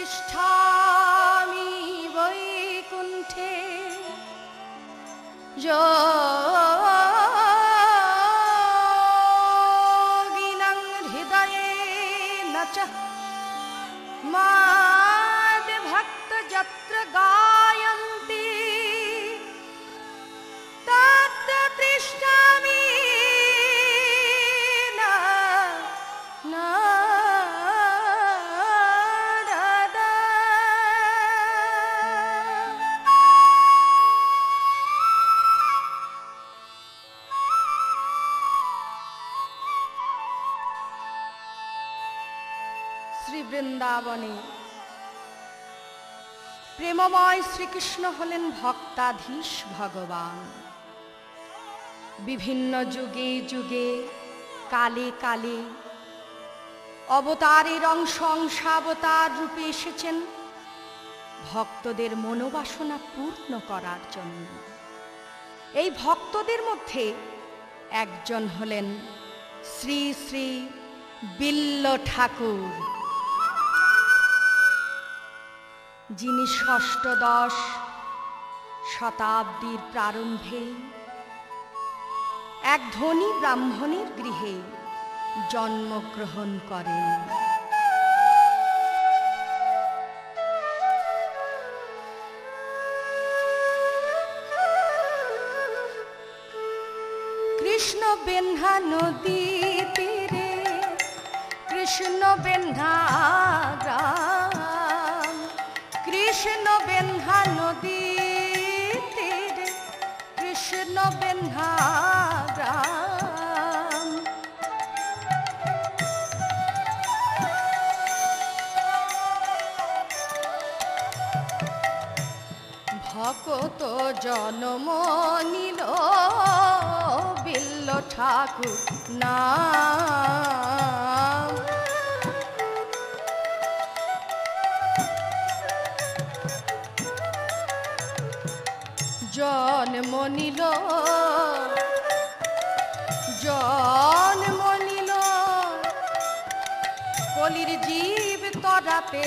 তিষ্ঠামি বৈকুণ্ঠে যোগিনাং হৃদয়ে নচ মাদ ভক্ত যত্র গায়ন্তি তত্র তিষ্ঠামি শ্রী বৃন্দাবনে প্রেমময় শ্রীকৃষ্ণ হলেন ভক্তাধীশ ভগবান। বিভিন্ন যুগে যুগে কালে কালে অবতারের অংশাবতার রূপে এসেছেন ভক্তদের মনোবাসনা পূর্ণ করার জন্য। এই ভক্তদের মধ্যে একজন হলেন শ্রী শ্রী বিল্ল ঠাকুর, যিনি ষষ্ঠদশ শতাব্দীর প্রারম্ভে এক ধনী ব্রাহ্মণের গৃহে জন্মগ্রহণ করেন। কৃষ্ণ বেন্হা নদী তীরে কৃষ্ণ বেন্হা গ্রাম, কৃষ্ণ বেন্হা নদী তীরে কৃষ্ণ বেন্হা গ্রাম। ভকত জন্ম নিল বিল্ল ঠাকুর নাম। জন্ম নিল কলির জীব তরাতে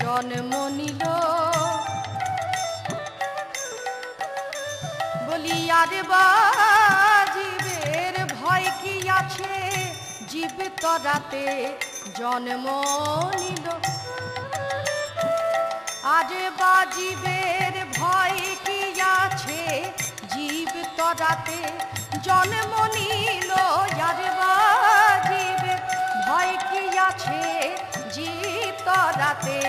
জন্ম নিল। বলি আরে বা জীবের ভয় কি আছে, জীব তরাতে জন্ম নিল। আরে বা জীবের ভয় কি আছে, জীব তরাতে জন্ম নিল। আরে বা জীবের ভয় কি আছে, জীব তরাতে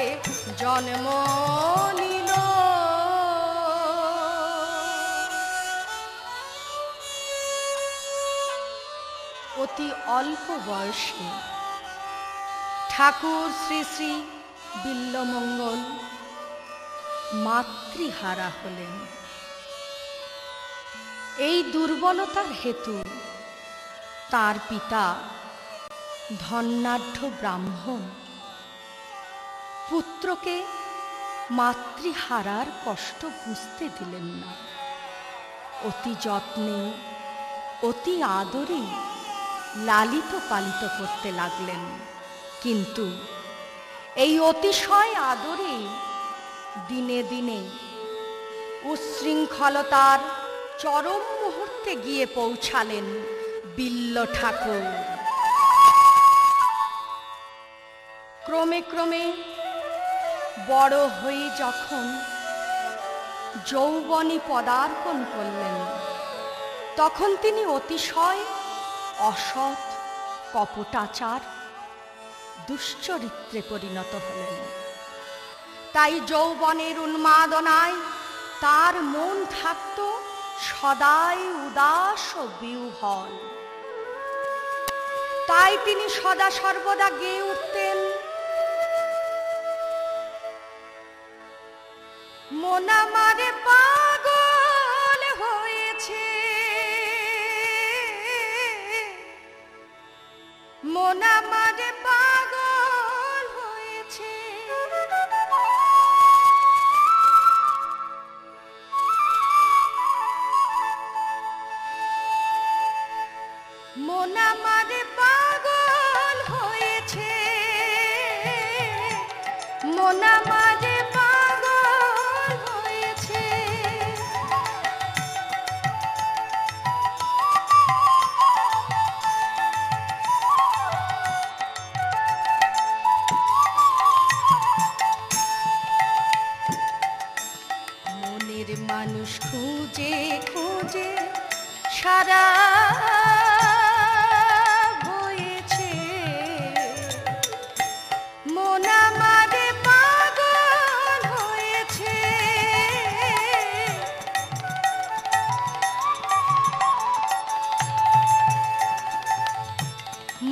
জন্ম নিল। অতি অল্প বয়সে ঠাকুর শ্রী শ্রী বিল্লমঙ্গল মাতৃহারা হলেন। এই দুর্বলতার হেতু তার পিতা ধনাঢ্য ব্রাহ্মণ পুত্রকে মাতৃহারার কষ্ট বুঝতে দিলেন না। অতি যত্নে অতি আদরে লালিত পালিত করতে লাগলেন। কিন্তু এই অতিশয় আদরে দিনে দিনে উচ্ছৃঙ্খলতার চরম মুহূর্তে গিয়ে পৌঁছালেন বিল্ল ঠাকুর। ক্রমে ক্রমে বড় হয়ে যখন যৌবনে পদার্পণ করলেন, তখন তিনি অতিশয় অসৎ, কপটাচার, দুশ্চরিত্রে পরিণত হলেন। তাই যৌবনের উন্মাদনায় তার মন থাকত সদাই উদাস ও বিহ্বল। তাই তিনি সদা সর্বদা গেয়ে উঠতেন, মন আমারে পাগল হয়েছে, মন আমারে পাগল হয়েছে। মন আমারে পাগল হয়েছে, মন আমারে পাগল হয়েছে। মনের মানুষ খুঁজে খুঁজে সারা হয়েছে। মন আমারে পাগল হয়েছে।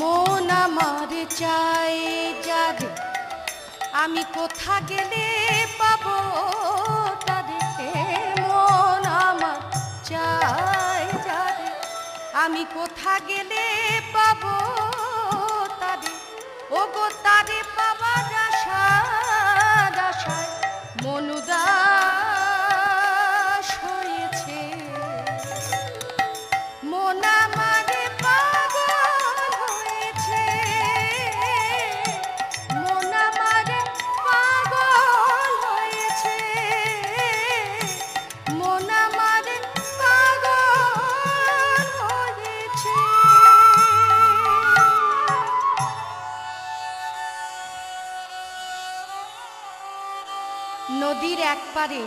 মন আমারে চাই যারে, আমি কোথা গেলে পাবো তারে। মন আমার চাই যারে, আমি কোথা গেলে পাবো তারে। ও গো তারে পাবার আশায় আশায় মন উদাস হয়েছে। মন আমারে পাগল হয়েছে। মন আমারে পাগল হয়েছে। মন আমারে পাগল হয়েছে। নদীর একপারে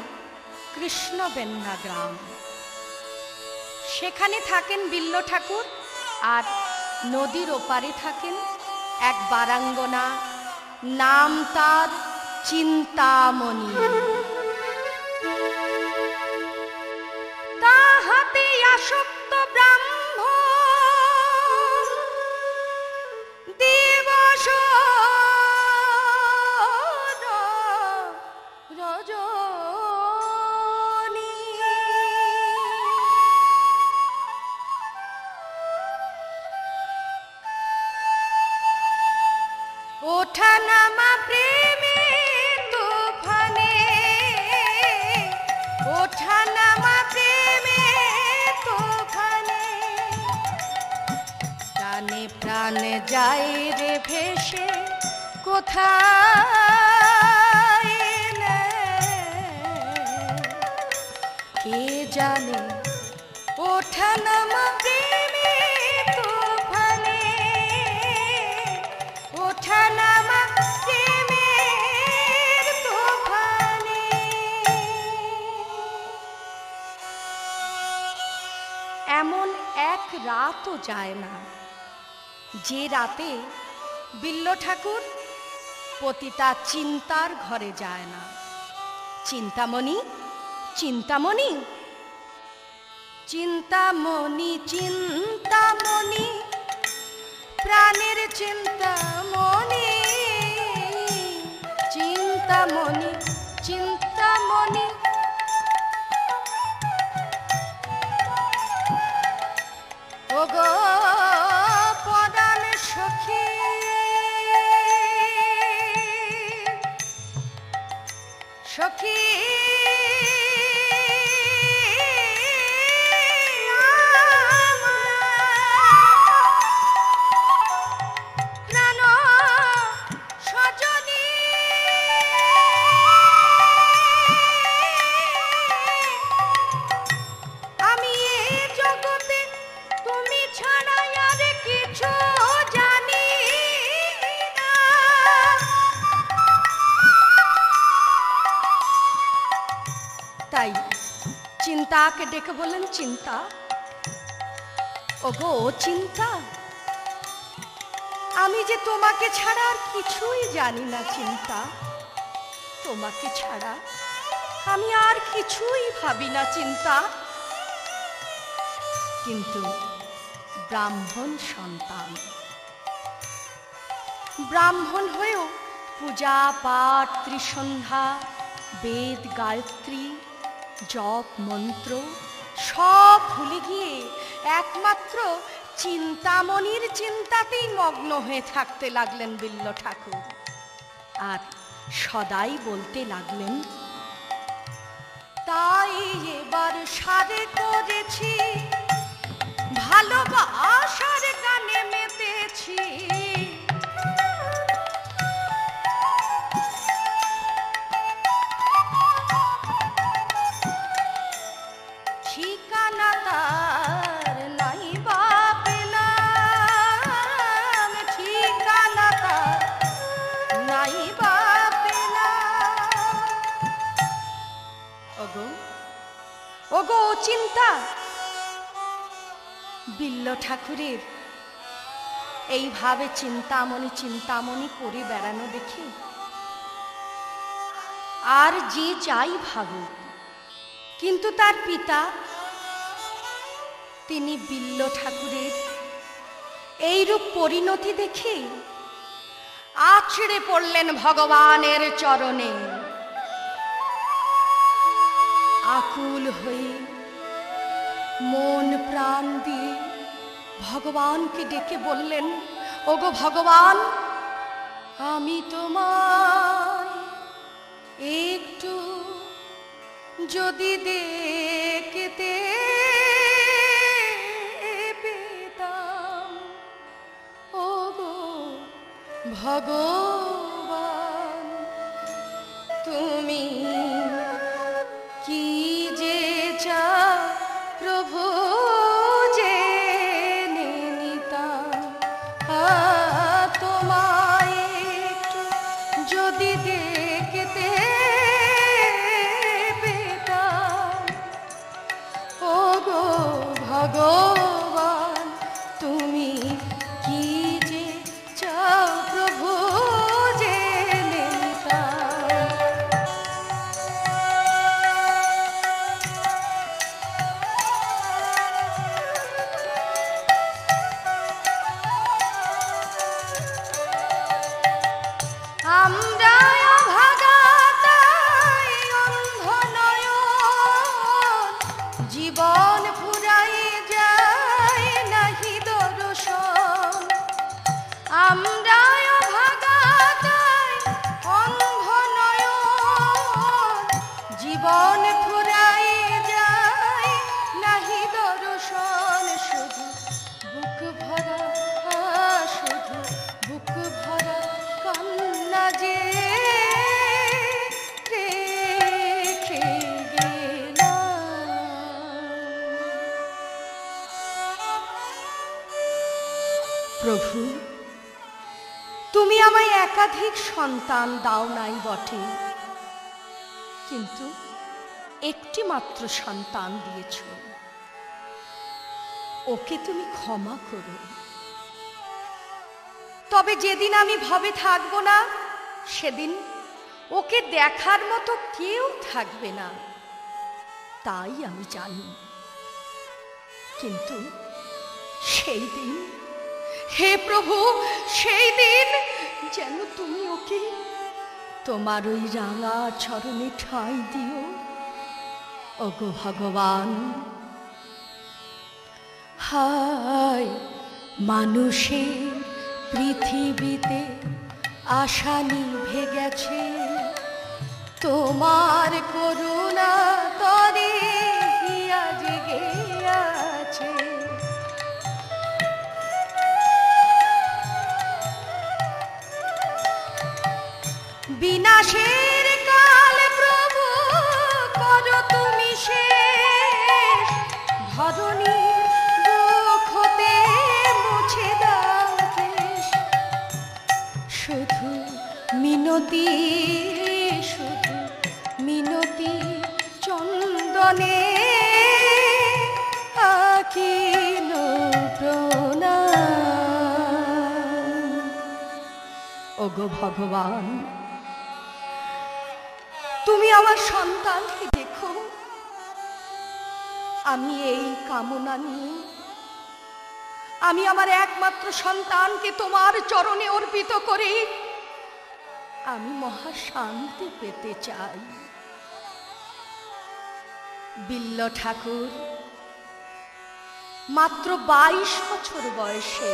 কৃষ্ণবেন্না গ্রাম, সেখানে থাকেন বিল্ল ঠাকুর, আর নদীর ওপারে থাকেন এক বারাঙ্গনা, নাম তার চিন্তামণি। তাহাতে আসক্ত ব্রাহ্মণ দিবস রজনী। ওঠা নামা প্রেমের তুফানে, ওঠা নামা প্রেমের তুফানে। প্রাণে প্রাণে যায় রে ভেসে কোথায় কে জানে। ওঠা নামা প্রেমের তুফানে, ওঠা নামা প্রেমের তুফানে। এমন এক রাতও যায় না যে রাতে বিল্ল ঠাকুর পতিতা চিন্তার ঘরে যায় না। চিন্তামণি, চিন্তামণি, চিন্তামণি, চিন্তামণি, প্রাণের চিন্তামণি। চিন্তামণি, চিন্তামণি, ওগো পরাণ সখী, সখী প্রাণ সজনী। আমি এ জগতে তুমি ছাড়া আর কিছু জানি না। তাই চিন্তাকে ডেকে বললেন, চিন্তা, ওগো চিন্তা, আমি যে তোমাকে ছাড়া আর কিছুই জানি না। চিন্তা, তোমাকে ছাড়া আমি আর কিছুই ভাবি না। চিন্তা, কিন্তু ব্রাহ্মণ সন্তান, ব্রাহ্মণ হয়েও পূজা পাঠ ত্রিসন্ধ্যা বেদ গায়ত্রী জপ মন্ত্র সব ভুলে গিয়ে একমাত্র চিন্তামণির চিন্তাতেই মগ্ন হয়ে থাকতে লাগলেন বিল্ল ঠাকুর। আর সদাই বলতে লাগলেন, তাই এবার সারে করেছি ভালোবাসার গানে মেতেছি। ঠাকুরের এইভাবে চিন্তামণি চিন্তামণি করে বেড়ানো দেখে আর যে যাই ভাবুক, কিন্তু তার পিতা তিনি বিল্ল ঠাকুরের এইরূপ পরিণতি দেখে আছড়ে পড়লেন ভগবানের চরণে। আকুল হয়ে মন প্রাণ দিয়ে ভগবানকে ডেকে বললেন, ওগো ভগবান, আমি তোমায় একটু যদি দেখতে পেতাম, ওগো ভগবান, তুমি কি যে চাও প্রভু জেনে নিতাম, তোমায় একটু যদি দেখতে পেতাম, ওগো ভগবান, তুমি কি যে চাও প্রভু জেনে নিতাম। আমরা অভাগাতাই অন্ধ নয়ন, জীবন ফুরাই যায় নাহি দর্শন। আমরা অভাগাতাই অন্ধ নয়ন, জীবন ফুরাই যায় নাহি দর্শন। শুধু বুক ভরা, শুধু বুক ভরা কান্না যে রেখে গেলাম। প্রভু, তুমি আমায় একাধিক সন্তান দাও নাই বটে, কিন্তু একটি মাত্র সন্তান দিয়েছ, ওকে তুমি ক্ষমা করো। তবে যেদিন আমি ভবে থাকব না, সেদিন ওকে দেখার মতো কেউ থাকবে না, তাই আমি জানি। কিন্তু সেই দিন, হে প্রভু, সেই দিন যেন তুমি ওকে তোমার ওই রাঙা চরণে ঠাঁই দিও, ওগো ভগবান। হায় মানুষের পৃথিবীতে আশা নিভে গেছে, তোমার করুণা তরে হিয়া জেগে আছে। বিনাশের কাল প্রভু করো তুমি শেষ, ধরণীর দুঃখ হতে মুছে দাও ক্লেশ। শুধু মিনতি, শুধু মিনতি চন্দনে আকিল প্রণাম। ওগো ভগবান, তুমি আমার সন্তানকে দেখো। আমি এই কামনা নিয়ে আমি আমার একমাত্র সন্তানকে তোমার চরণে অর্পিত করি। আমি মহা শান্তি পেতে চাই। বিল্ল ঠাকুর মাত্র 22 বছর বয়সে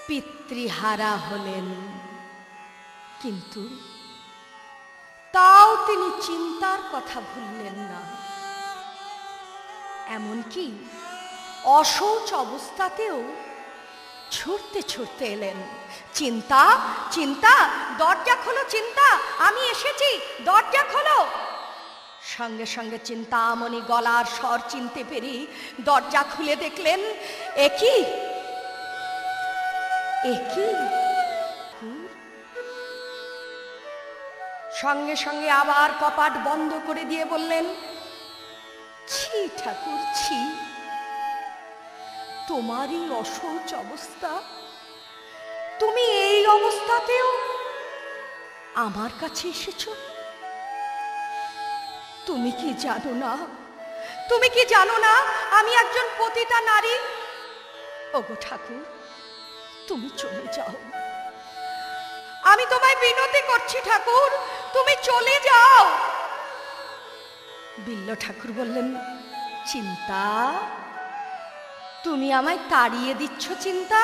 পিতৃহারা হলেন, কিন্তু তাও তিনি চিন্তার কথা ভুললেন না। এমনকি অশৌচ অবস্থাতেও ছুটতে ছুটতে এলেন। চিন্তা, চিন্তা, দরজা খোলো, চিন্তা, আমি এসেছি, দরজা খোলো। সঙ্গে সঙ্গে চিন্তামণি গলার স্বর চিনতে পেরে দরজা খুলে দেখলেন, একই একই। সঙ্গে সঙ্গে আবার কপাট বন্ধ করে দিয়ে বললেন, ছি ঠাকুর ছি, তোমারই অসহ্য অবস্থা, তুমি এই অবস্থাতেও আমার কাছে এসেছো। তুমি কি জানো না, তুমি কি জানো না আমি একজন পতিতা নারী? ওগো ঠাকুর, তুমি চলে যাও, আমি তোমায় বিনতি করছি ঠাকুর, তুমি চলে যাও। বিল্ল ঠাকুর বললেন, চিন্তা, তুমি আমায় তাড়িয়ে দিচ্ছ চিন্তা?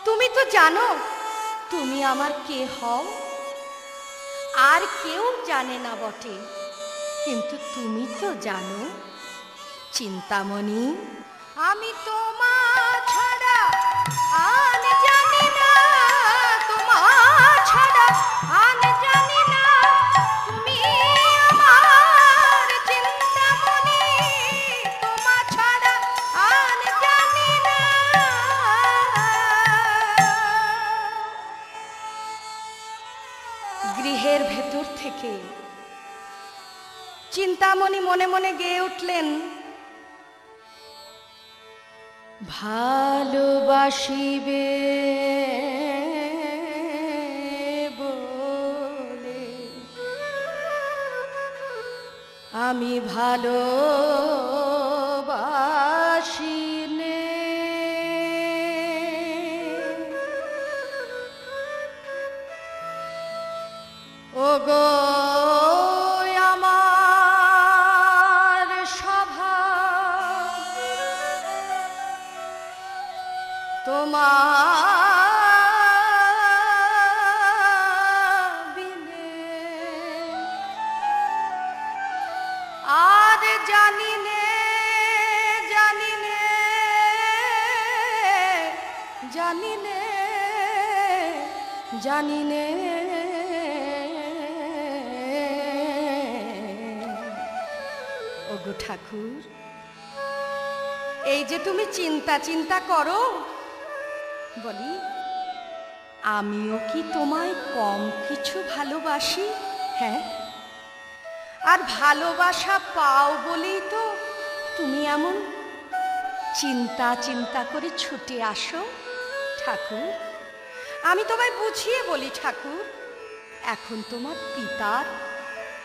তুমি তো জানো তুমি আমার কে হও, আর কেউ জানে না বটে, কিন্তু তুমি তো জানো চিন্তামণি, আমি তোমার ছাড়া আন জানি না, তোমার ছাড়া আন জানি না, তুমি আমার চিন্তামণি, তোমার ছাড়া আন জানি না। গৃহের ভেতর থেকে চিন্তামণি মনে মনে গেয়ে উঠলেন, ভালোবাসিবে বলে আমি ভালোবাসি নে, ওগো তোমার বিনে আর জানি নে, জানি নে, জানি নে, জানি নে। ওগো ঠাকুর, এই যে তুমি চিন্তা চিন্তা করো, বলি আমিও কি তোমায় কম কিছু ভালোবাসি? হ্যাঁ, আর ভালোবাসা পাও বলেই তো তুমি এমন চিন্তা চিন্তা করে ছুটে আসো। ঠাকুর, আমি তোমায় বুঝিয়ে বলি ঠাকুর, এখন তোমার পিতার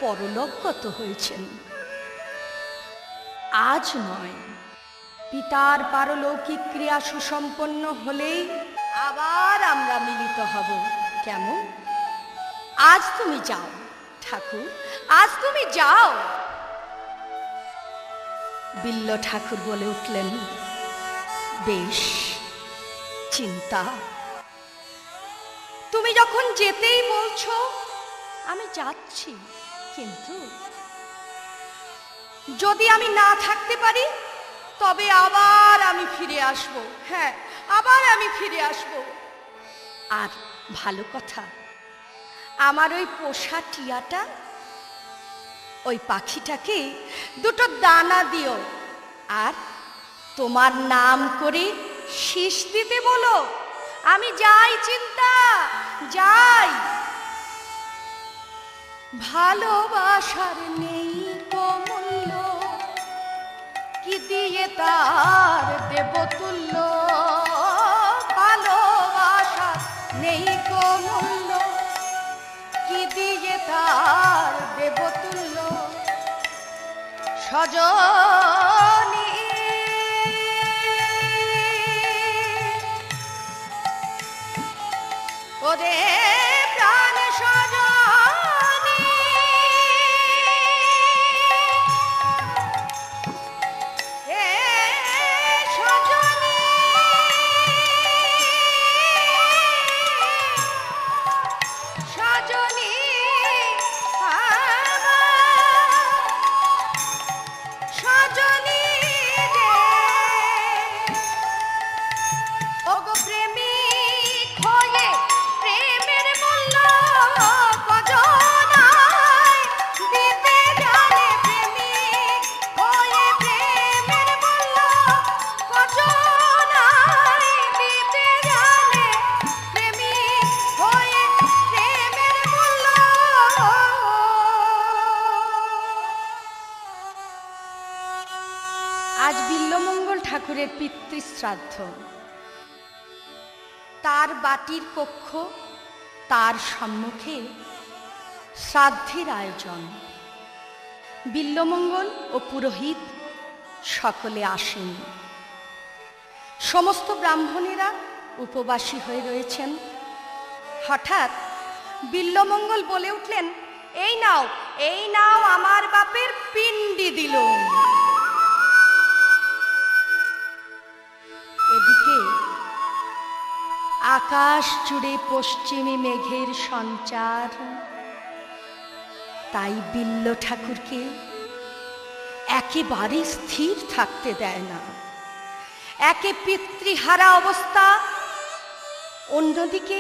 পরলোকগত হয়েছেন, আজ নয়, পিতার পারলৌকিক ক্রিয়া সুসম্পন্ন হলেই আবার আমরা মিলিত হব। কেমন? আজ তুমি যাও ঠাকুর, আজ তুমি যাও। বিল্ল ঠাকুর বলে উঠলেন, বেশ চিন্তা, তুমি যখন যেতেই বলছো আমি যাচ্ছি, কিন্তু যদি আমি না থাকতে পারি তবে আবার আমি ফিরে আসব। হ্যাঁ, আবার আমি ফিরে আসব। আর ভালো কথা, আমার ওই পোষা টিয়াটা, ওই পাখিটাকে দুটো দানা দিও, আর তোমার নাম করে শীষ দিতে বলো। আমি যাই চিন্তা, যাই। ভালোবাসার নেই মূল্য, কি দিয়ে তার দেব তুল্য, ভালোবাসার নেই মূল্য, কি দিয়ে তার দেব তুল্য, সজনী ওরে প্রাণ সজনী, এ সজনী, সজনী সজনী রে, ওগো প্রেমিক হয়ে প্রেম পিতৃশ্রাদ্ধ। তার বাটির কক্ষ, তার সম্মুখে শ্রাদ্ধের আয়োজন। বিল্বমঙ্গল ও পুরোহিত সকলে আসেন। সমস্ত ব্রাহ্মণেরা উপবাসী হয়ে রয়েছেন। হঠাৎ বিল্বমঙ্গল বলে উঠলেন, এই নাও, এই নাও আমার বাপের পিণ্ডি দিল। এদিকে আকাশ জুড়ে পশ্চিমী মেঘের সঞ্চার, তাই বিল্ল ঠাকুরকে একেবারে স্থির থাকতে দেয় না। একে পিতৃহারা অবস্থা, অন্যদিকে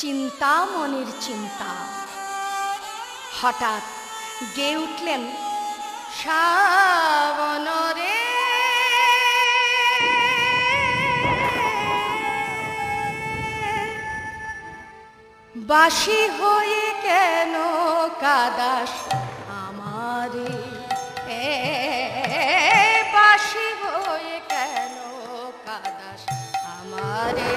চিন্তা, মনের চিন্তা। হঠাৎ গেয়ে উঠলেন, শ্রাবণ রে বাসি হয়ে কেন কাদাস আমারে, বাসি হয়ে কেন কাদাস আমারে,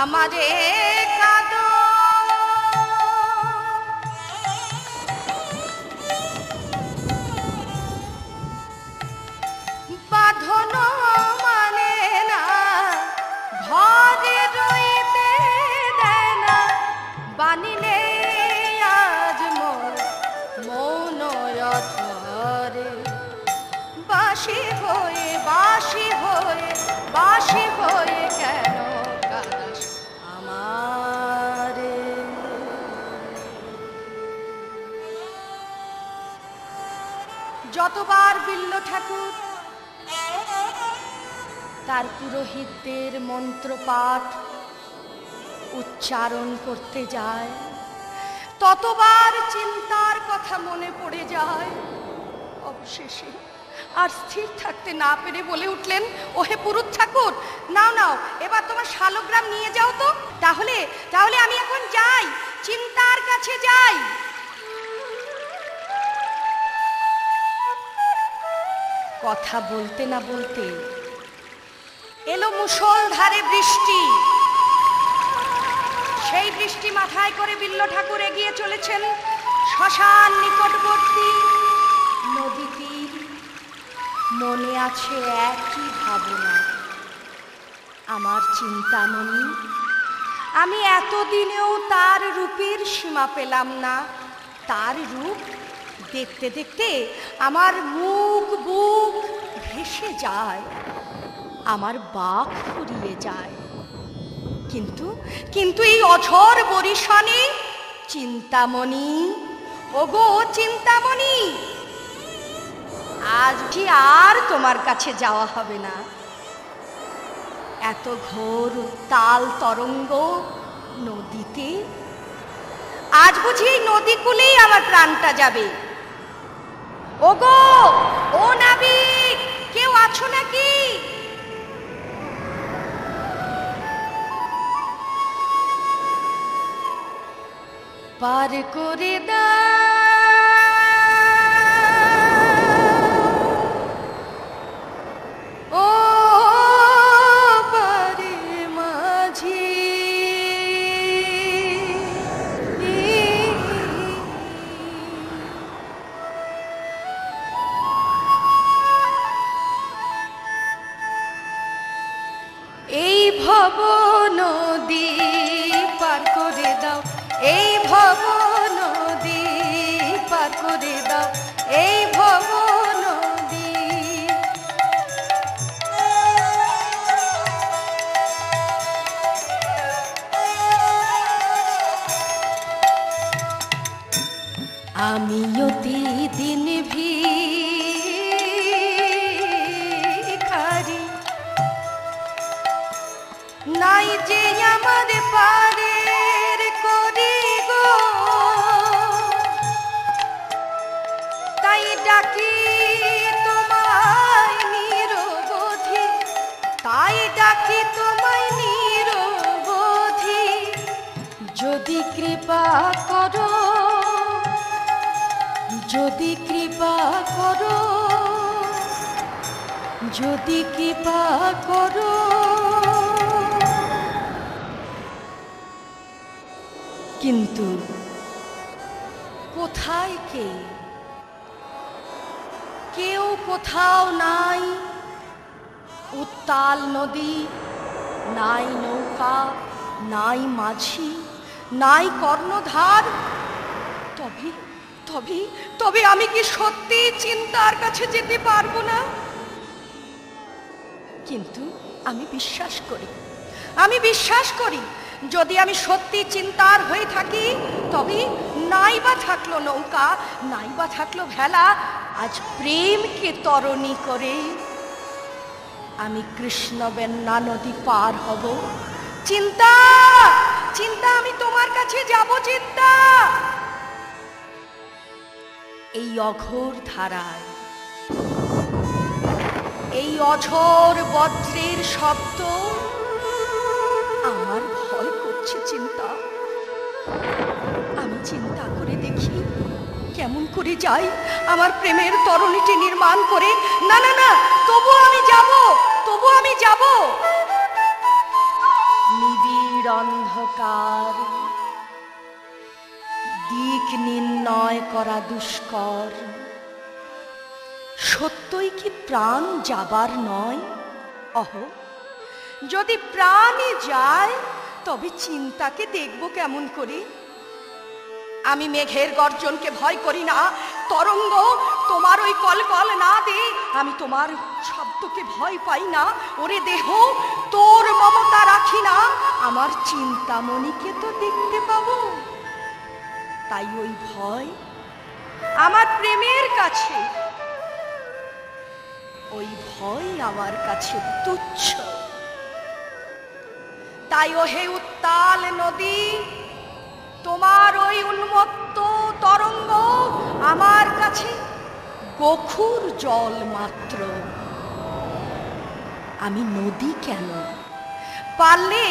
আমারে কাঁদো বাঁধন মানে না, ঘরে রইতে দেয় না, বানিলে আজ মোর মৌন অধরে, বাসি হয়ে বাসি হয়ে বাসি হয়ে কেন কাদাস আমারে। যতবার বিল্ল ঠাকুর তার পুরোহিতদের মন্ত্রপাঠ উচ্চারণ করতে যায়, ততবার চিন্তার কথা মনে পড়ে যায়। অবশেষে আর স্থির থাকতে না পেরে বলে উঠলেন, ওহে পুরুত ঠাকুর, নাও নাও, এবার তোমার শালগ্রাম নিয়ে যাও তো। তাহলে তাহলে আমি এখন যাই, চিন্তার কাছে যাই। কথা বলতে না বলতে এলো মুষলধারে বৃষ্টি। সেই বৃষ্টি মাথায় করে বিল্ল ঠাকুর এগিয়ে চলেছেন শ্মশান নিকটবর্তী নদী তীর। মনে আছে একই ভাবনা, আমার চিন্তামণি। আমি এতদিনেও তার রূপের সীমা পেলাম না। তার রূপ দেখতে দেখতে আমার মুখ বুক ভেসে যায়, আমার বাক ফুরিয়ে যায়। কিন্তু কিন্তু এই অঝোর বরিশানে চিন্তামণি, ওগো চিন্তামণি, আজ কি আর তোমার কাছে যাওয়া হবে না। এত ঘোর উত্তাল তরঙ্গ নদীতে, আজ বুঝি এই নদী কূলেই আমার প্রাণটা যাবে। ওগো ও নাবিক, কেউ আছো নাকি? পার করে দাও ও পারে মাঝি, এই ভব নদী পার করে দাও, এই ভব নদী পার করে দাও, এই ভব নদী। আমি অতি দিন ভিখারি, নাই যে আমার পারের করি গো, তাই ডাকি তোমায় নিরবধি, তাই ডাকি তোমায় নিরবধি। যদি কৃপা করো, যদি কৃপা করো, যদি কৃপা করো কিন্তু কোথায় কে? কেউ কোথাও নাই, উত্তাল নদী, নাই নৌকা, নাই মাঝি, নাই কর্ণধার। তবে তবে তবে আমি কি সত্যি চিন্তার কাছে যেতে পারবো না? কিন্তু আমি বিশ্বাস করি যদি আমি সত্যি চিন্তার হয়ে থাকি, তবে নাই বা থাকলো নৌকা, নাই বা থাকলো ভেলা, আজ প্রেমকে তরণী করে আমি কৃষ্ণবেন্না নদী পার হব। চিন্তা চিন্তা আমি তোমার কাছে যাব। চিন্তা এই অঘোর ধারায়, এই অঝোর বজ্রের শব্দ আমার ভয় করছে। চিন্তা আমি চিন্তা করে দেখি কেমন করে যাই আমার প্রেমের তরণীটি নির্মাণ করে। না না না, তবু আমি যাব। নিবিড় অন্ধকার, দিক নির্ণয় করা দুষ্কর। সত্যই কি প্রাণ যাবার নয়? অহো, যদি প্রাণই যায় তবে চিন্তাকে দেখব কেমন করে? আমি মেঘের গর্জনকে ভয় করি না, তরঙ্গ তোমার ওই কলকল না দে, আমি তোমার শব্দকে ভয় পাই না। ওরে দেহ, তোর মমতা রাখি না, আমার চিন্তামণিকে তো দেখতে পাবো। তাই ওই ভয় আমার প্রেমের কাছে, ওই ভয় আমার কাছে তুচ্ছ। তাই ওহে উত্তাল নদী, তোমার ওই উন্মত্ত তরঙ্গ আমার কাছে গোখুর জল মাত্র। আমি নদী কেন, পারলে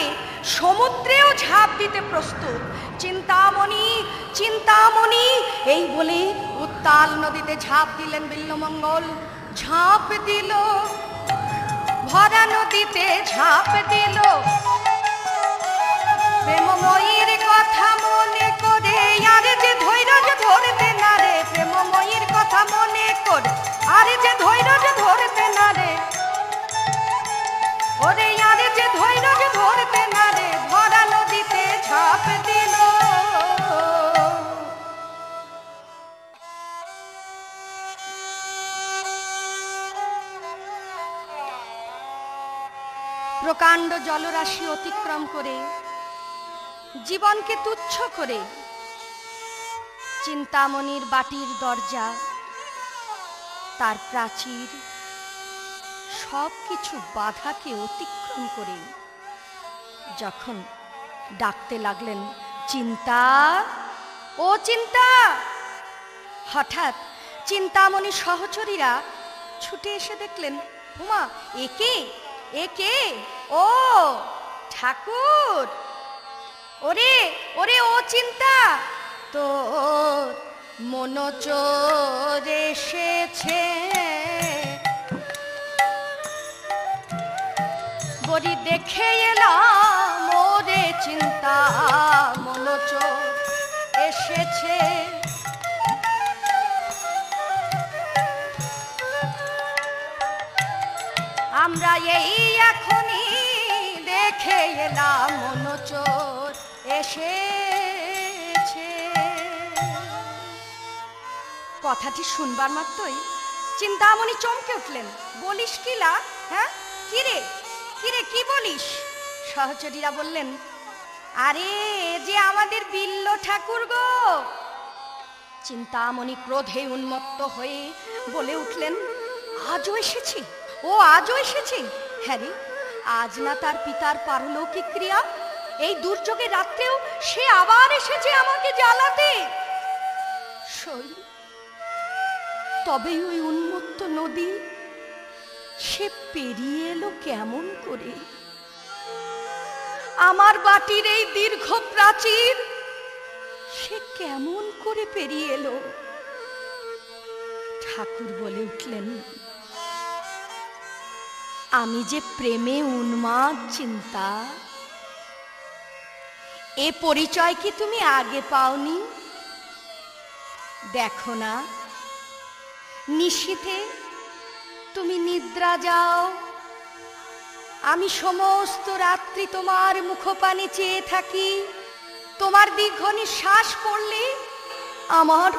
সমুদ্রেও ঝাঁপ দিতে প্রস্তুত। চিন্তামণি, চিন্তামণি, এই বলে উত্তাল নদীতে ঝাঁপ দিলেন বিল্বমঙ্গল। ঝাঁপ দিল, ভরা নদীতে ঝাঁপ দিল, প্রেমময়ীর কথা মনে করে। আরে যে ধৈর্য ধরতে না রে, প্রেমময়ীর কথা মনে করে, আরে যে ধৈর্য ধরতে না রে, ওরে আরে যে ধৈর্য ধরতে না রে, ভরা নদীতে ঝাঁপ দিল। প্রকাণ্ড জলরাশি অতিক্রম করে, জীবনকে তুচ্ছ করে চিন্তামণির বাটির দরজা, তার প্রাচীর, সব কিছু বাধাকে অতিক্রম করে যখন ডাকতে লাগলেন, চিন্তা, ও চিন্তা, হঠাৎ চিন্তামণি সহচরীরা ছুটে এসে দেখলেন, উমা, একে একে, ও ঠাকুর, ওরে ওরে ও চিন্তা, তোর মনোচোর এসেছে, বড়ি দেখে এলাম ওরে চিন্তা, মনোচোর এসেছে। আমরা এই এখনই দেখে এলাম মনোচোর এসেছে। কথাটি শুনবার মাত্রই চিন্তামণি চমকে উঠলেন। বলিস কি লা? হ্যাঁ, কিরে কিরে, কি বলিস? সহচরীরা বললেন, আরে যে আমাদের বিল্ল ঠাকুর গো। চিন্তামণি ক্রোধে উন্মত্ত হয়ে বলে উঠলেন, আজও এসেছে? ও আজও এসেছে? হ্যাঁ রে, আজ না তার পিতার পারলৌকিক ক্রিয়া? এই দুর্যোগের রাত্রেও সে আবার এসেছে আমাকে জ্বালাতে। সই, তবে ওই উন্মত্ত নদী সে পেরিয়ে এলো কেমন করে? আমার বাটির এই দীর্ঘ প্রাচীর সে কেমন করে পেরিয়ে এলো? ঠাকুর বলে উঠলেন, আমি যে প্রেমে উন্মাদ চিন্তা, এ পরিচয় কি তুমি আগে পাওনি? দেখো না, নিশীথে তুমি নিদ্রা যাও, আমি সমস্ত রাত্রি তোমার মুখপানে চেয়ে থাকি। তোমার দীর্ঘ নিঃশ্বাস পড়লে আমার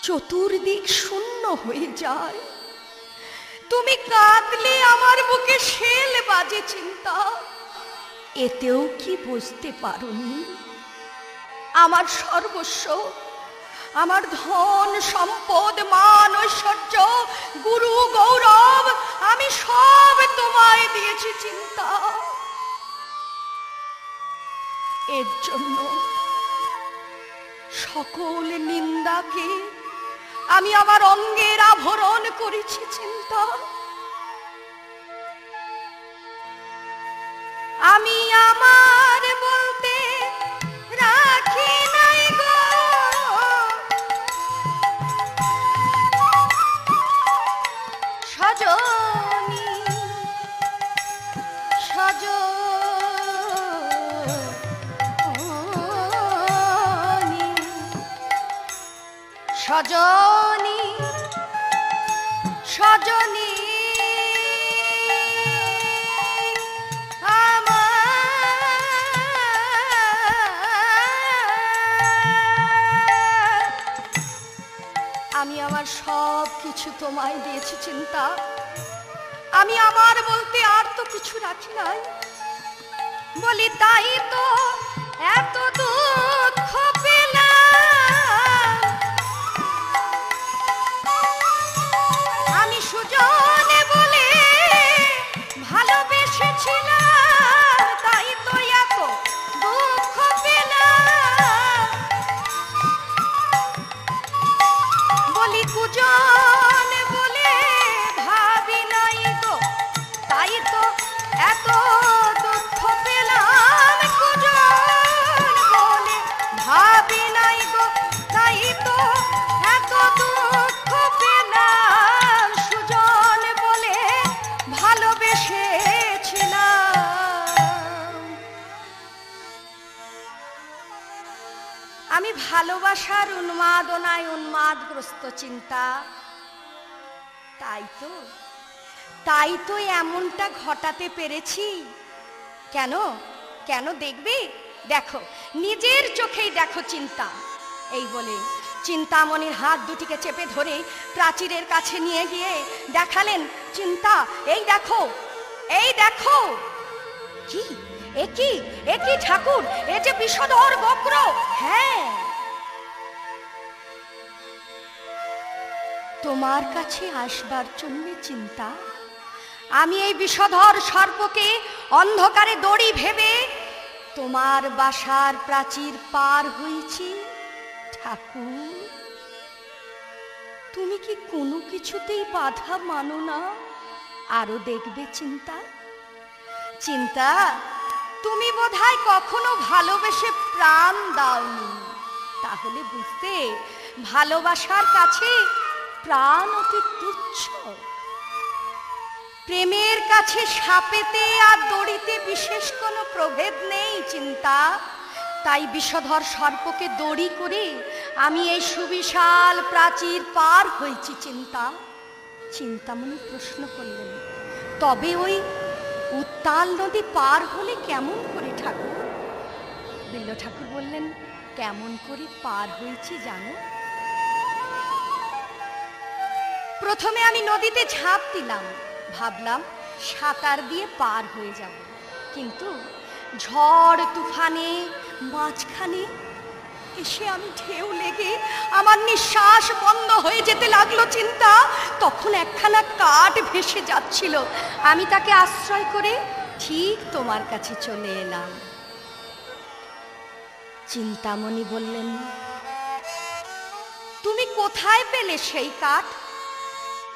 চতুর্দিক শূন্য হয়ে যায়। তুমি কাঁদলে আমার বুকে শেল বাজে চিন্তা, এতেও কি বুঝতে পারোনি? আমার সর্বস্ব, আমার ধন সম্পদ, মান ঐশ্বর্য, গুরু গৌরব, আমি সব তোমায় দিয়েছি চিন্তা। এর জন্য সকল নিন্দাকে আমি আমার অঙ্গের আভরণ করেছি চিন্তা। আমি আমার বলতে রাখি নাই গো সজনী, সজনী, সজনী আমি আমার সব কিছু তোমায় দিয়েছি চিন্তা। আমি আমার বলতে আর তো কিছু রাখি নাই, বলি তাই তো এত দুঃখ পেলাম। আমি সুজনে বলে ভালোবেসেছিলাম, তাই তো এত দুঃখ পেলাম। বলি কুজন বলে ভাবি নাই গো, তাই তো এত দুঃখ পেলাম। কুজন বলে ভাবি নাই গো, তাই তো এত দুঃখ পেলাম। সুজন বলে ভালোবেসেছিলাম। আমি ভালোবাসার উন্মাদনায় উন্মাদগ্রস্ত চিন্তা। তাই তো এমনটা ঘটাতে পেরেছি। কেন কেন দেখবি? দেখো, নিজের চোখেই দেখো চিন্তা। এই বলে চিন্তামণির হাত দুটিকে চেপে ধরে প্রাচীরের কাছে নিয়ে গিয়ে দেখালেন, চিন্তা এই দেখো, এই দেখো। কি একই একই ঠাকুর, এ যে বিষধর বক্র। হ্যাঁ, তোমার কাছে আসবার জন্য চিন্তা আমি এই বিষধর সর্পকে অন্ধকারে দড়ি ভেবে তোমার বাসার প্রাচীর পার হয়েছি। ঠাকুর, তুমি কি কোনো কিছুতেই বাধা মানো না? আরো দেখবে চিন্তা, চিন্তা তুমি বোধহয় কখনো ভালোবেসে প্রাণ দাওনি, তাহলে বুঝতে ভালোবাসার কাছে প্রাণ অতি তুচ্ছ। প্রেমের কাছে সাপেতে আর দড়িতে বিশেষ কোনো প্রভেদ নেই চিন্তা। তাই বিষধর সর্পকে দড়ি করে আমি এই সুবিশাল প্রাচীর পার হয়েছি চিন্তা। চিন্তামণি প্রশ্ন করলেন, তবে ওই উত্তাল নদী পার হলে কেমন করে ঠাকুর? বিল্ল ঠাকুর বললেন, কেমন করে পার হয়েছি জানো? প্রথমে আমি নদীতে ঝাঁপ দিলাম, ভাবলাম সাঁতার দিয়ে পার হয়ে যাব, কিন্তু ঝড় তুফানে মাঝখানে এসে আমি ঢেউ লেগে আমার নিঃশ্বাস বন্ধ হয়ে যেতে লাগলো চিন্তা। তখন একখানা কাঠ ভেসে যাচ্ছিল, আমি তাকে আশ্রয় করে ঠিক তোমার কাছে চলে এলাম। চিন্তামণি বললেন, তুমি কোথায় পেলে সেই কাঠ?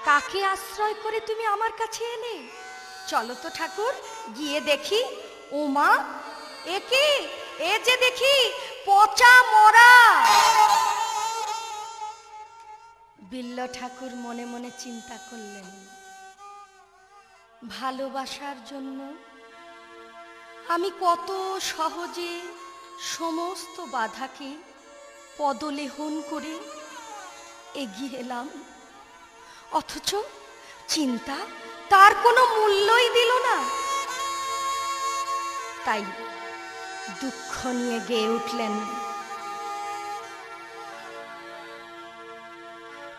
কাকে আশ্রয় করে তুমি আমার কাছে এলে? চলো তো ঠাকুর, গিয়ে দেখি। ওমা, একে এ যে দেখি পচা মরা। বিল্ল ঠাকুর মনে মনে চিন্তা করলেন, ভালোবাসার জন্য আমি কত সহজে সমস্ত বাধাকে পদলেহন করে এগিয়ে এলাম, অথচ চিন্তা তার কোনো মূল্যই দিল না। তাই দুঃখ নিয়ে গেয়ে উঠলেন,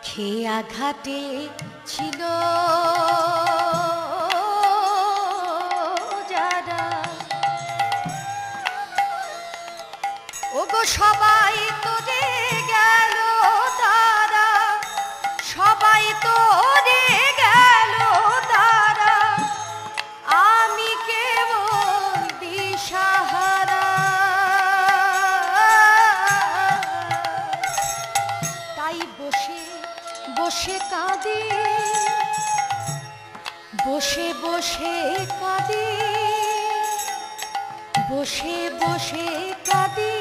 খেয়ে আঘাতে ছিল যারা, ওগো সবাই তো রে গেল তারা, সবাই তো রে গেল তারা, আমি কেবল দিশাহারা। তাই বসে বসে কাঁদি, বসে বসে কাঁদি, বসে বসে কাঁদি।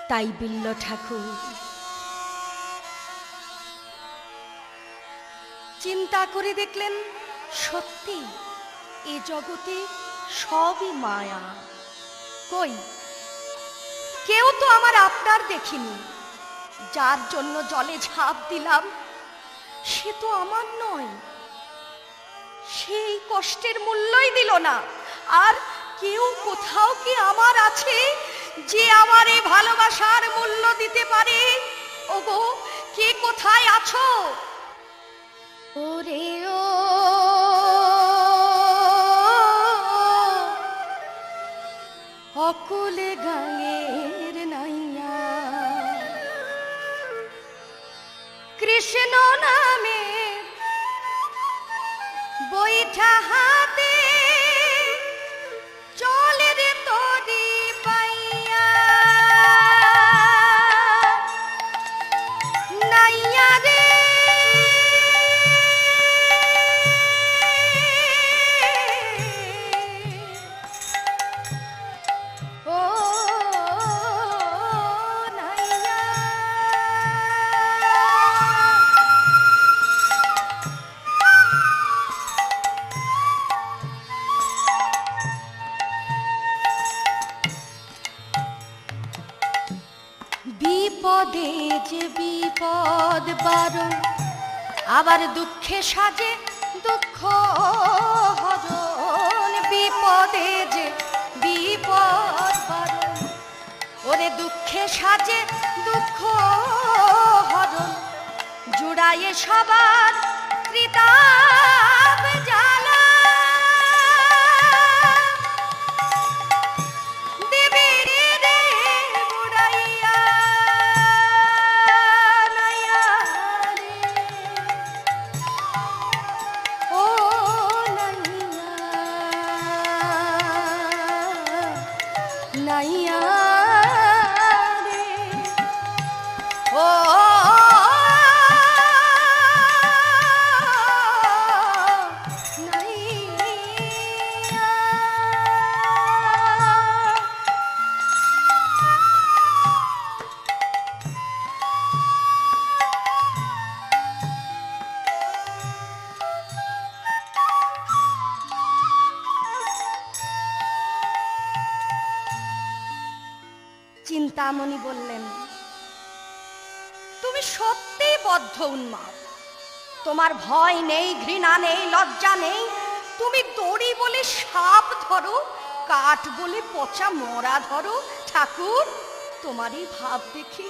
তাই বিল্ল ঠাকুর চিন্তা করে দেখলেন, সত্যি এ জগতে সবই মায়া। কই কেউ তো আমার আপনার দেখিনি, যার জন্য জলে ঝাঁপ দিলাম সে তো আমার নয়, সেই কষ্টের মূল্যই দিল না। আর কেউ কোথাও কি আমার আছে যে আমার এই ভালোবাসার মূল্য দিতে পারে? ওগো কে কোথায় আছো? ওরে ও অকুলে গাঙের নাইয়া, কৃষ্ণ নামের বৈঠা হাতে চলে রে তোরি পাইয়া, নাইয়া রে ও নাইয়া। বিপদে যে বিপদ বারণ, আবার দুঃখে সাজে দুঃখ হরণ। বিপদে যে বিপদ বারণ, ওরে দুঃখে সাজে দুঃখ হরণ। জুড়ায়ে সবার ত্রিতাপ জ্বালা, নাইয়া রে ও নাইয়া। চিন্তামণি বললেন, তুমি সত্যি বদ্ধ উন্মাদ, তোমার ভয় নেই, ঘৃণা নেই, লজ্জা নেই। তুমি দড়ি বলে সাপ ধরো, কাঠ বলে পচা মরা ধরো। ঠাকুর তোমার এই ভাব দেখি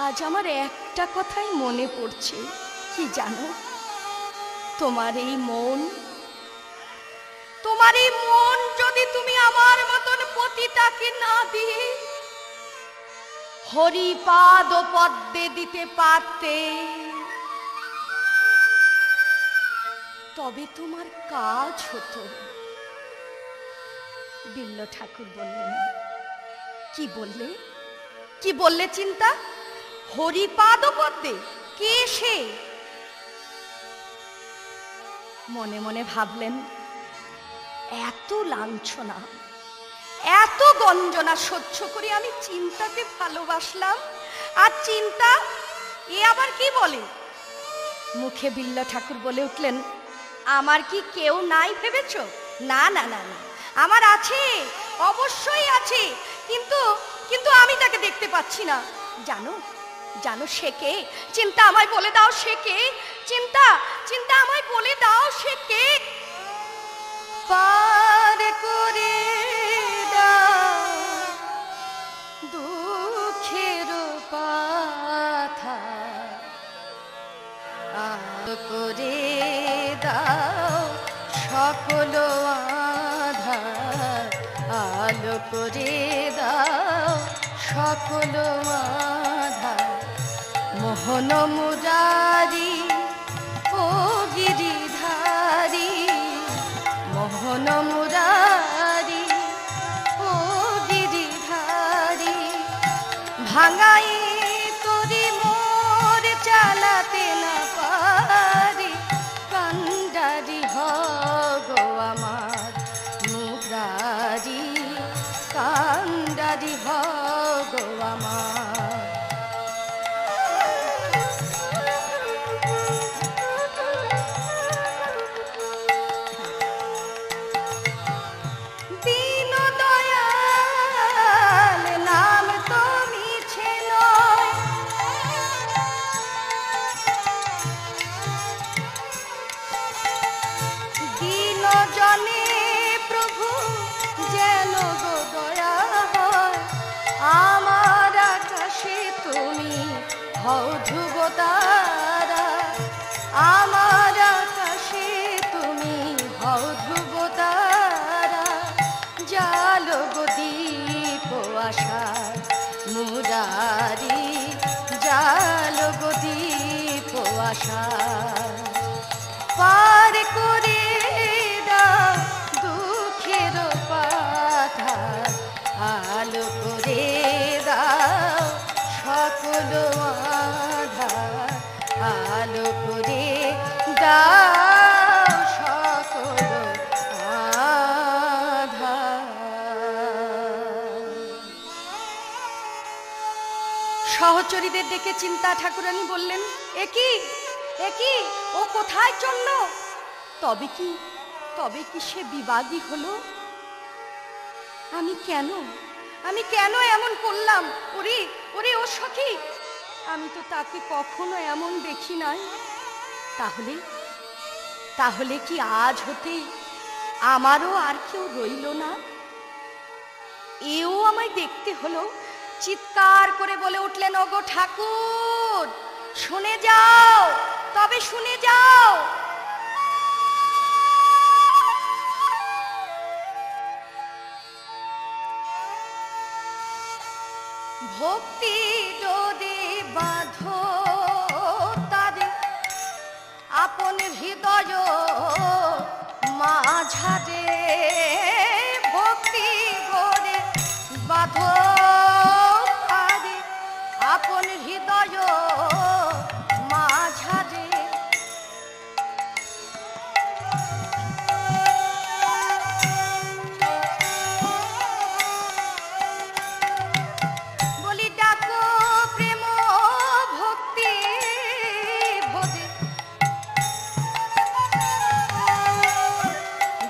আজ আমার একটা কথাই মনে পড়ছে, কি জানো? তোমার এই মন, তোমার এই মন যদি তুমি আমার মতন পতিতাকে না দিয়ে হরিপাদ পদ্মে দিতে পারতে, তবে তোমার কাজ হতো। বিল্ল ঠাকুর বললেন, কি বললে? কি বললে চিন্তা? হরিপাদ পদ্মে? কে সে? মনে মনে ভাবলেন, এত লাঞ্ছনা, এত গঞ্জনা সহ্য করে আমি চিন্তাকে ভালোবাসলাম, আর চিন্তা এ আবার কি বলে, মুখে বিল্ল ঠাকুর বলে উঠলেন, আমার কি কেউ নাই ভেবেছ? না না না না, আমার আছে, অবশ্যই আছে, কিন্তু কিন্তু আমি তাকে দেখতে পাচ্ছি না। জানো জানো সে কে? চিন্তা আমায় বলে দাও সে কে? চিন্তা চিন্তা আমায় বলে দাও সে কে? পার করে দাও দুঃখের পাথা, আলো করে দাও সকল আধার, আলো করে দাও সকল আধার। মোহন মুরারি ও গিরিধারী, মোহন মুরারি ও গিরিধারী, ভাঙাই তোরি মোর চালাতে না পারি, কান্ডারি হগো আমার মুরারি, কান্ডারি হগো আমার। দীন দয়াল নাম তো মিছে নয়, দীন জনে প্রভু যেন গো দয়া হয়, আমার আকাশে তুমি হও ধ্রুব তারা, আমার আকাশে তুমি হও ধ্রুব তারা, জালো গো দীপ আশার মুরারি, জালো গো দীপ আশার। পার করে দাও দুঃখের পাথার, আলো করে দাও সকল আধার, আলো করে দাও সকল আধার। সহচরীদের ডেকে চিন্তা ঠাকুরানী বললেন, একি একি ও কোথায় চলল? তবে কি সে বিবাদী হলো? আমি কেন এমন করলাম? ওরে ওরে ও সখী, আমি তো তাকে কখনো এমন দেখি নাই। তাহলে কি আজ হতে আমারও আর কেউ রইল না? এও আমায় দেখতে হলো। চিৎকার করে বলে উঠলেন, ওগো ঠাকুর, শুনে যাও, তবে শুনে যাও। ভক্তি যদি বাঁধো তারে আপন হৃদয় মাঝারে, ভক্তি করে বাঁধো তারে আপন হৃদয় মাঝারে। বলি ডাকো প্রেম ভক্তি ভোজে,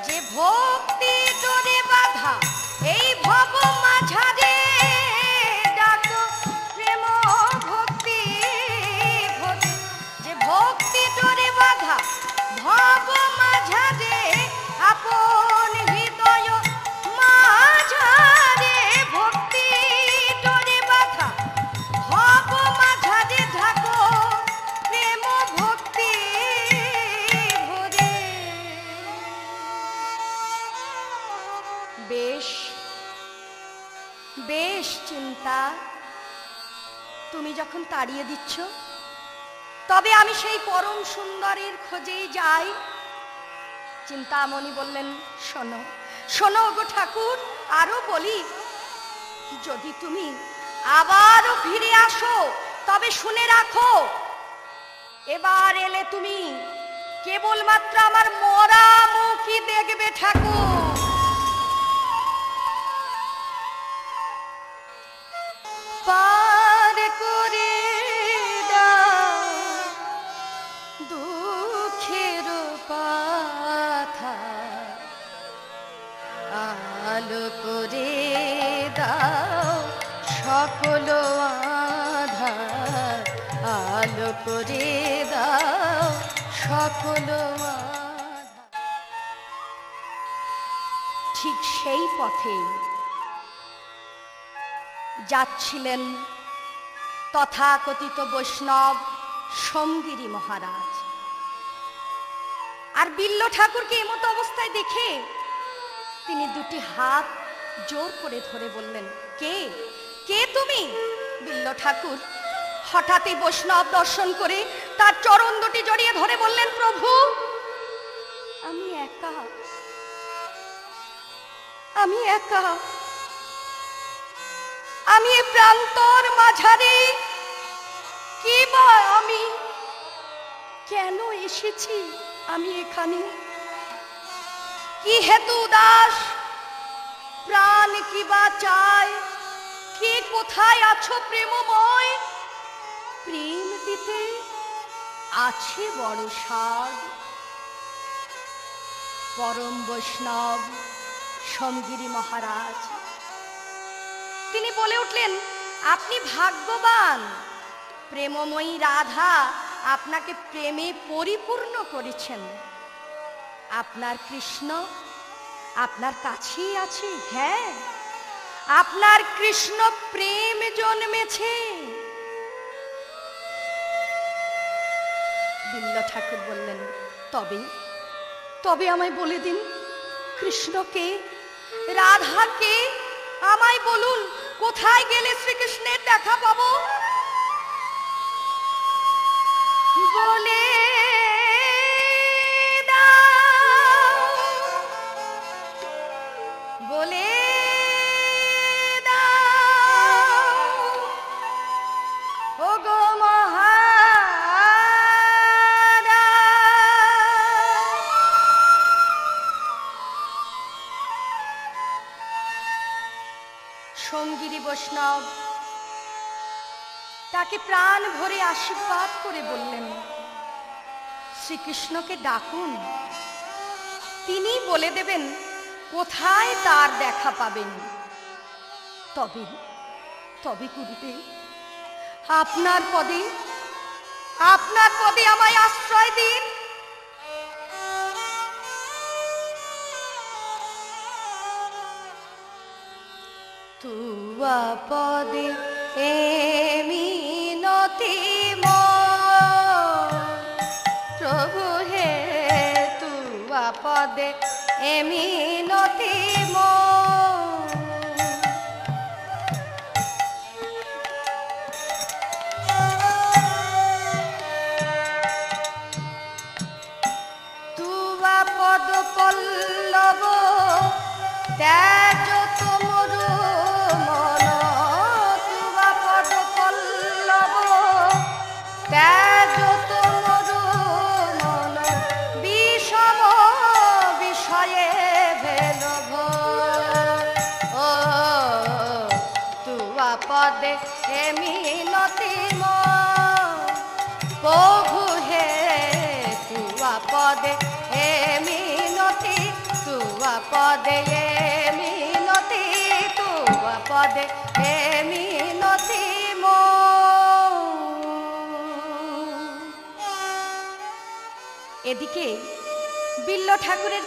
যে ভক্তি তোরে বাধা এই ভব মাঝারে, ডাকো প্রেম ভক্তি ভোজে, যে ভক্তি তোরে বাধা ভব মাঝারে, আপন হৃদয় মাঝারে, ভক্তি তোরে বাধা ভব মাঝারে, ঢাকো প্রেম ভক্তি ভরে। বেশ বেশ চিন্তা, তুমি যখন তাড়িয়ে দিচ্ছ, তবে আমি সেই পরম সুন্দরের খোঁজেই যাই। চিন্তামণি বললেন, শোনো শোনো গো ঠাকুর, আরো বলি, যদি তুমি আবারও ফিরে আসো তবে শুনে রাখো, এবার এলে তুমি কেবলমাত্র আমার মরা মুখই দেখবে ঠাকুর। পার করে দাও করে দাও সকল। ঠিক সেই পথে যাচ্ছিলেন তথাকথিত বৈষ্ণব সোমগিরি মহারাজ। আর বিল্ল ঠাকুরকে এমতো অবস্থায় দেখে তিনি দুটি হাত জোর করে ধরে বললেন, কে কে তুমি? বিল্ল ঠাকুর হঠাৎই বৈষ্ণব দর্শন করে তার চরণ দুটি জড়িয়ে ধরে বললেন, প্রভু আমি একা, আমি একা, আমি এ প্রান্তর মাঝারে কে বা আমি, কেন এসেছি আমি এখানে, কি হেতু দাস, প্রাণ কি বা চায়, কে কোথায় আছো প্রেমময়, প্রেম দিতে আছে বড় স্বাদ। পরম বৈষ্ণব সোমগিরি মহারাজ তিনি বলে উঠলেন, আপনি ভাগ্যবান, প্রেমময়ী রাধা আপনাকে প্রেমে পরিপূর্ণ করেছেন। আপনার কৃষ্ণ আপনার কাছেই আছে। হ্যাঁ, আপনার কৃষ্ণ প্রেম জন্মেছে। বিল্ল ঠাকুর বললেন, তবে তবে আমায় বলে দিন, কৃষ্ণকে, রাধাকে আমায় বলুন, কোথায় গেলে শ্রীকৃষ্ণের দেখা পাবো? বলে দাও, বলে দাও ওগো মহারাজ। সোমগিরি বৈষ্ণব তাকে প্রাণ ভরে আশীর্বাদ করে বললেন, শ্রীকৃষ্ণকে ডাকুন, তিনি বলে দেবেন কোথায় তার দেখা পাবেন। তবে তবে গুরুদেব, আপনার পদে আমায় আশ্রয় দিন। তুয়া পদে এ মিনতি প্রভু হে, তুয়া পদে এ মিনতি তুয়া পদ পল্লব ত্যাজ তোমর মন, তুয়া পদ পল্লব ত্যাজ তোমর মন, বিষম বিষয়ে ভেল ও, তুয়া পদে হে মিনতি প্রভু হে, তুয়া পদে হে মিনতি, তুয়া পদে হে মিনতি, তুয়া পদে হে মিনতি এদিকে বিল্ল ঠাকুরের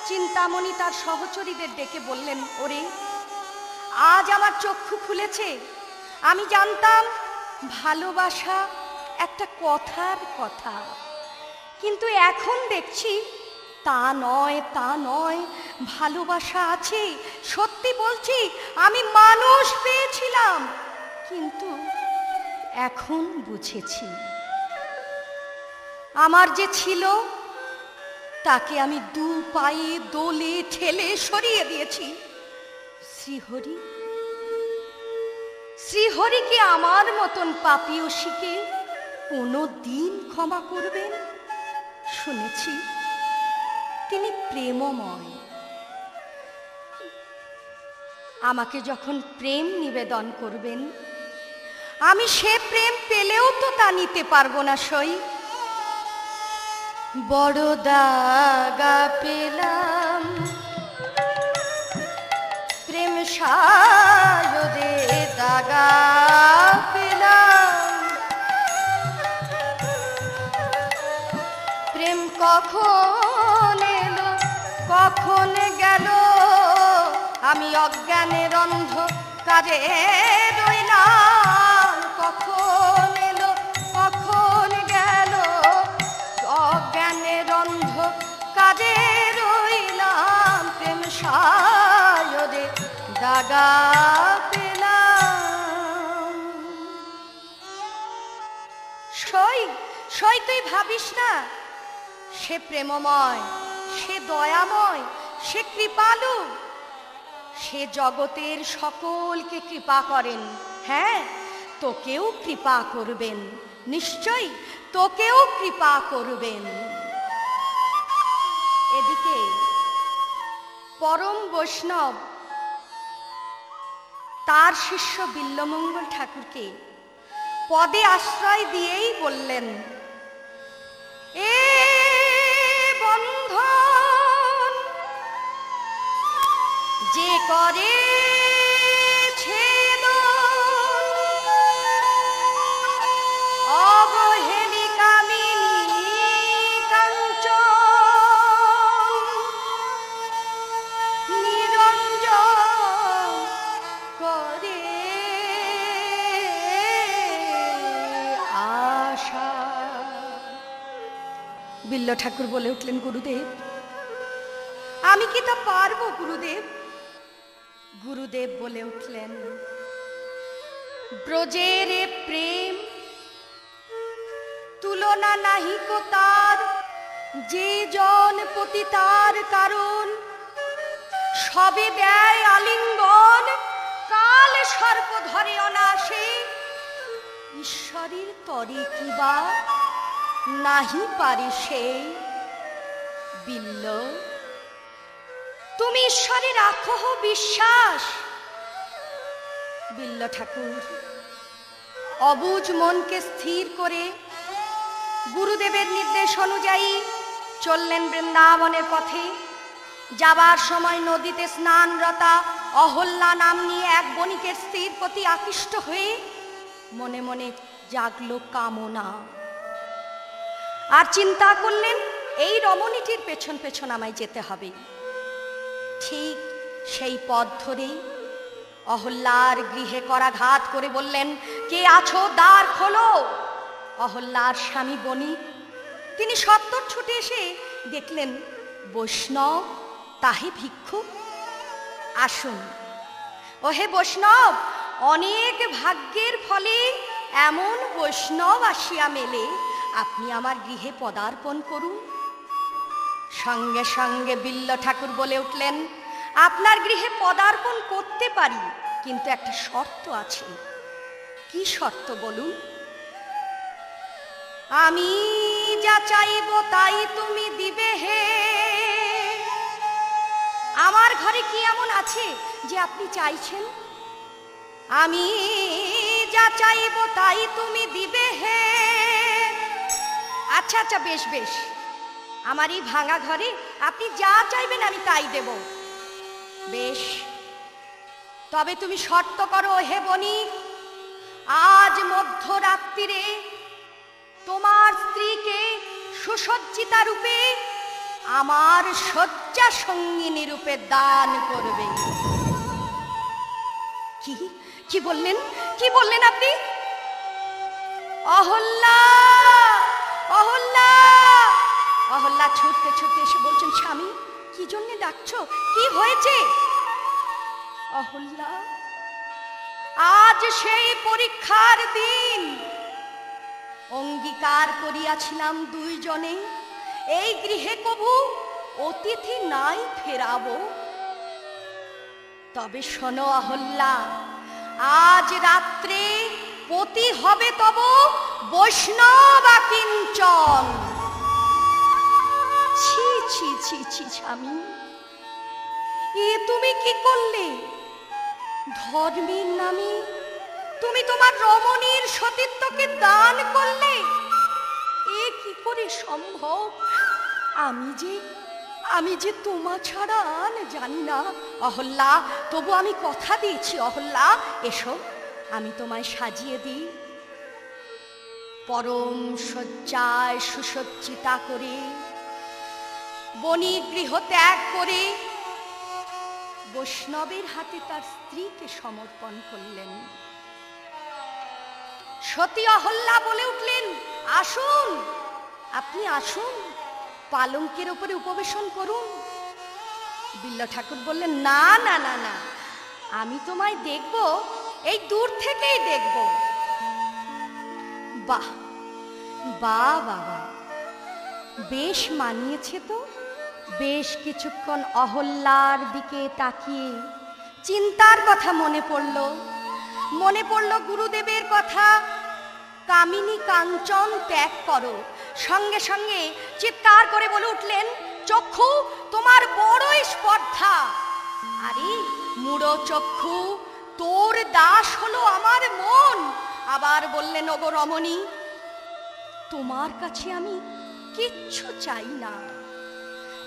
চিন্তামণি তার সহচরীদের ডেকে বললেন, ওরে আজ আমার চক্ষু খুলেছে। আমি জানতাম ভালোবাসা একটা কথার কথা, কিন্তু এখন দেখছি তা নয়, তা নয়, ভালোবাসা আছে। সত্যি বলছি, আমি মানুষ পেয়েছিলাম, কিন্তু এখন বুঝেছি আমার যে ছিল তাকে আমি দু পায়ে দোলে ঠেলে সরিয়ে দিয়েছি। শ্রীহরি, শ্রীহরি কি আমার মতন পাপিয়সীকে কোনো দিন ক্ষমা করবেন? শুনেছি তিনি প্রেমময়। আমাকে যখন প্রেম নিবেদন করবেন, আমি সে প্রেম পেলেও তো তা নিতে পারবো না। সই বড় দাগা পেলাম প্রেম সায়রে, দাগা পেলাম কখন এলো কখন গেল, আমি অজ্ঞানের অন্ধকারে রইলাম। কখন এলো কখন গেল, অজ্ঞানের অন্ধকারে রইলাম। প্রেম সায়রে দাগা পেলাম। সই তুই ভাবিস না, সে প্রেমময়, সে দয়াময়, সে কৃপালু, সে জগতের সকলকে কৃপা করেন। হ্যাঁ, তোকেও কৃপা করবেন, নিশ্চয়ই তোকেও কৃপা করবেন। এদিকে পরম বৈষ্ণব তার শিষ্য বিল্বমঙ্গল ঠাকুরকে পদে আশ্রয় দিয়েই বললেন, এ বন্ধন যে করে অবহেলি কামিনী কাঞ্চন নিরঞ্জন করে আশা। বিল্ল ঠাকুর বলে উঠলেন, গুরুদেব আমি কি তা পারবো গুরুদেব? গুরুদেব বলে উঠলেন, ব্রজের প্রেম তুলনা নাহিক তার, যে জন পতিতার কারণ সবে দেয় আলিঙ্গন, কাল সর্প ধরে অনাসে, ঈশ্বরের তরে কিবা নাহি পারে সে। বিল্ল তুমি ঈশ্বরে রাখো বিশ্বাস। বিল্ল ঠাকুর অবুঝ মনকে স্থির করে গুরুদেবের নির্দেশ অনুযায়ী চললেন বৃন্দাবনের পথে। যাবার সময় নদীতে স্নানরতা অহল্যা নাম নিয়ে এক বণিকের স্ত্রীর প্রতি আকৃষ্ট হয়ে মনে মনে জাগলো কামনা। আর চিন্তা করলেন, এই রমণীটির পেছন পেছন আমায় যেতে হবে। ঠিক সেই পথ ধরেই অহল্যার গৃহে করাঘাত করে বললেন, কে আছো, দ্বার খোলো। অহল্যার স্বামী বণিক, তিনি সত্তর ছুটে এসে দেখলেন বৈষ্ণব, তাহে ভিক্ষুক। আসুন। ওহে বৈষ্ণব, অনেক ভাগ্যের ফলে এমন বৈষ্ণব আসিয়া মেলে, আপনি আমার গৃহে পদার্পণ করুন। সঙ্গে সঙ্গে বিল্ল ঠাকুর বলে উঠলেন, আপনার গৃহে পদার্পণ করতে পারি, কিন্তু একটা শর্ত আছে। কি শর্ত বলুন? আমি যা চাইব তাই তুমি দিবে হে। আমার ঘরে কি এমন আছে যে আপনি চাইছেন? আমি যা চাইব তাই তুমি দিবে হে। আচ্ছা আচ্ছা, বেশ বেশ, আমার এই ভাঙা ঘরে আপনি যা চাইবেন আমি তাই দেব। বেশ, তবে তুমি শর্ত করো হে বণিক, আজ মধ্যরাত্রিরে তোমার স্ত্রীকে সুসজ্জিতা রূপে আমার শয্যা সঙ্গিনী রূপে দান করবে। কি কি বললেন, কি বললেন আপনি? অহল্যা, অহল্যা, অহল্যা ছুটতে ছুটতে এসে বলছেন, স্বামী কি জন্যে ডাকছো, কি হয়েছে? অহল্যা, আজ সেই পরীক্ষার দিন। অঙ্গীকার করিয়াছিলাম দুইজনে এই গৃহে কবু অতিথি নাই ফেরাবো। তবে শোনো অহল্যা, আজ রাত্রে পতি হবে তব বৈষ্ণব কিঞ্চন। ছি ছি ছি ছি স্বামী, এ তুমি কি করলে? ধর্মের নামে তুমি তোমার রমণীর সতীত্বকে দান করলে। এ কি করে সম্ভব? আমি যে তোমা ছাড়া আর জানি না। অহল্যা, তবু আমি কথা দিয়েছি। অহল্যা, এসো, আমি তোমায় সাজিয়ে দিই। পরম শয্যায় সুসজ্জিতা করে বণিক গৃহ ত্যাগ করে বৈষ্ণবের হাতে তার স্ত্রীকে সমর্পণ করলেন। সতী অহল্যা বলে উঠলেন, আসুন, আপনি আসুন, পালঙ্কের উপরে উপবেশন করুন। বিল্ল ঠাকুর বললেন, না না না না, আমি তোমায় দেখব, এই দূর থেকেই দেখব। বাহ বাহ বাবা, বেশ মানিয়েছে তো। বেশ কিছুক্ষণ অহল্যার দিকে তাকিয়ে চিন্তার কথা মনে পড়ল গুরুদেবের কথা, কামিনী কাঞ্চন ত্যাগ করো। সঙ্গে সঙ্গে চিৎকার করে বলে উঠলেন, চক্ষু তোমার বড়ই স্পর্ধা। আরে মুড়ো চক্ষু, তোর দাস হলো আমার মন। আবার বললেন, ওগো রমণী, তোমার কাছে আমি কিচ্ছু চাই না,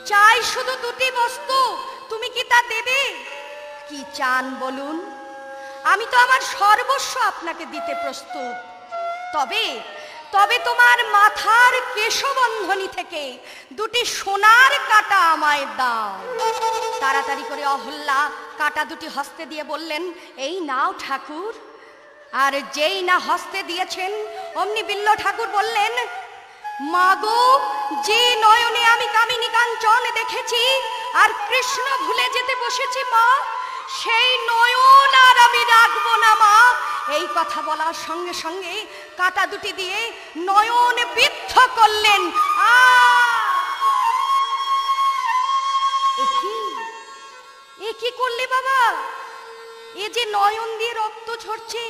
চাই শুধু দুটি বস্তু, তুমি কি তা দেবে? কি চান বলুন, আমি তো আমার সর্বস্ব আপনাকে দিতে প্রস্তুত। তবে তবে তোমার মাথার কেশবন্ধনী থেকে দুটি সোনার কাঁটা আমায় দাও। তাড়াতাড়ি করে অহল্যা কাঁটা দুটি হস্তে দিয়ে বললেন, এই নাও ঠাকুর। আর যেই না হস্তে দিয়েছেন, অমনি বিল্ল ঠাকুর বললেন, মাগো, যে নয়নে আমি কামিনী কাঞ্চন দেখেছি আর কৃষ্ণ ভুলে যেতে বসেছি মা, সেই নয়ন আর আমি রাখবো না মা। এই কথা বলার সঙ্গে সঙ্গে কাঁটা দুটি দিয়ে নয়ন বিদ্ধ করলেন। এ কি করলে বাবা? এ যে নয়ন দিয়ে রক্ত ঝরছে।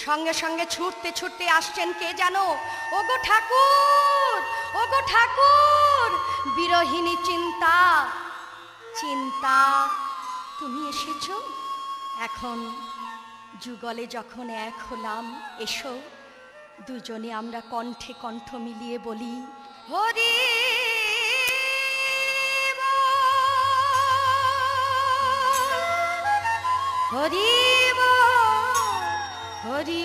সঙ্গে সঙ্গে ছুটতে ছুটতে আসছেন কে জানো? ওগো ঠাকুর, ওগো ঠাকুর, বিরহিণী চিন্তা, চিন্তা, তুমি এসেছো? এখন যুগলে যখন এক হলাম, এসো দুজনে আমরা কণ্ঠে কণ্ঠ মিলিয়ে বলি, হরি হরি হরি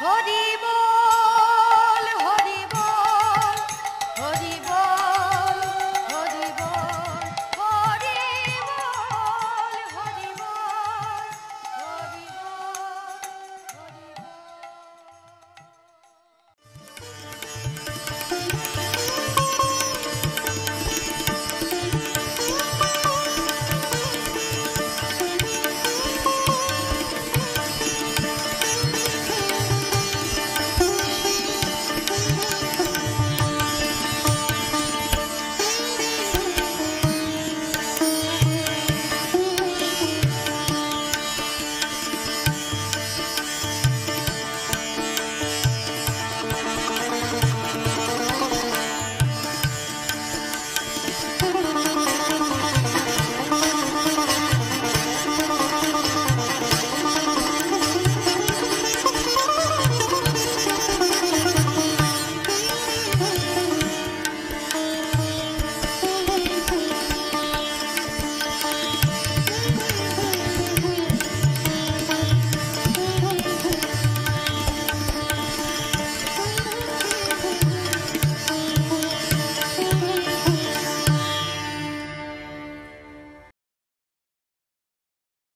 হরি